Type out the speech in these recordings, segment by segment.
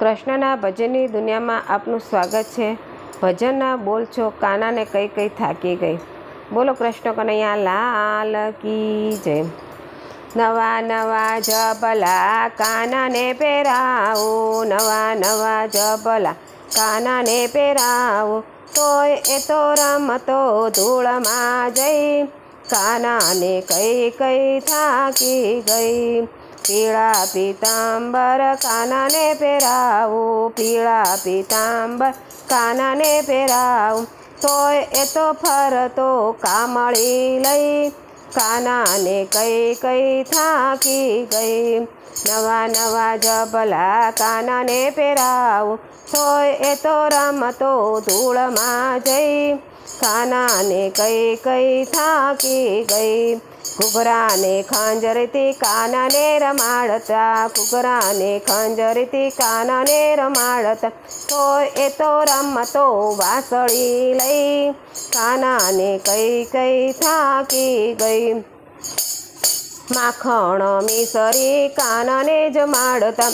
કૃષ્ણના ભજનની દુનિયામાં આપનું સ્વાગત છે। ભજનના બોલ છો કાનાને કઈ કઈ થાકી ગઈ। બોલો કૃષ્ણ કનૈયા લાલ કી જય। નવા નવા જબલા કાનાને પહેરાવો, નવા નવા જબલા કાનાને પહેરાવો, તોય એ તો રમતો ધૂળમાં જઈ, કાનાને કઈ કઈ થાકી ગઈ। પીળા પીતાંબર કાનાને પહેરાવો, પીળા પીતાંબર કાનાને પહેરાવો, તોય એ તો ફરતો કામળી લઈ, કાનાને કઈ કઈ થાકી ગઈ। નવા નવા જબલા કાનાને પહેરાવો, તોય એ તો રમતો ધૂળમાં જઈ, કાનાને કઈ કઈ થાકી ગઈ। ઘૂઘરાને ખંજરથી કાનાને રમાડતા, ઘૂઘરાને ખંજરથી કાનાને રમાડતા, તોય એ તો રમતો વાંસળી લઈ, કાનાને કઈ કઈ થાકી ગઈ। માખણ મિસરી કાનાને જમાડતા,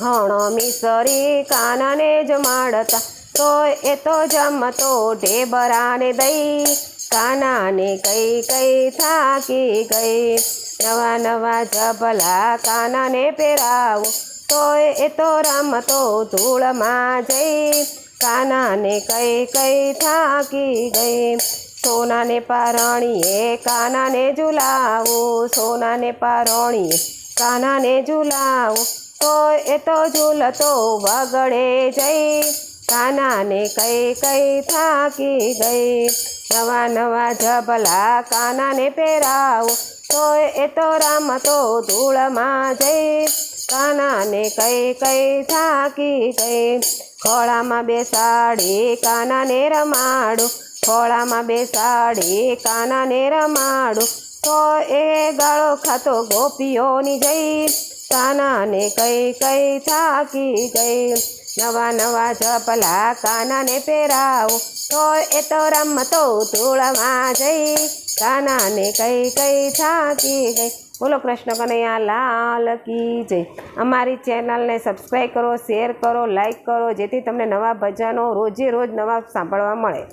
માખણ મિસરી કાનાને જમાડતા, તોય એ તો જમતો ઢેબરાને દઈ, કાનાને કઈ કઈ થાકી ગઈ। નવા નવા જબલા કાનાને પહેરાવો, તોય એ તો રમતો ધૂળમાં જઈ, કાનાને કઈ કઈ થાકી ગઈ। સોનાને પારણીએ કાનાને ઝુલાવો, સોનાને પારણીએ કાનાને ઝુલાવો, તોય એ તો ઝૂલતો વગડે જઈ, કાનાને કઈ કઈ થાકી ગઈ। નવા નવા જબલા કાનાને પહેરાવો, તોય એ તો રમતો ધૂળમાં જઈ, કાનાને કઈ કઈ થાકી ગઈ। ખોળામાં બેસાડી કાનાને રમાડું, ખોળામાં બેસાડી કાનાને રમાડું, તો એ ગાળો ખાતો ગોપીઓની જઈ, કાનાને કઈ કઈ થાકી ગઈ। નવા નવા જબલા કાનાને પહેરાવો, તોય એ તો રમતો ધૂળમાં જઈ, કાનાને કઈ કઈ થાકી ગઈ। બોલો કૃષ્ણ કનૈયા લાલ કી જય। અમારી ચેનલને સબસ્ક્રાઈબ કરો, શેર કરો, લાઈક કરો, જેથી તમને નવા ભજનો રોજે રોજ નવા સાંભળવા મળે।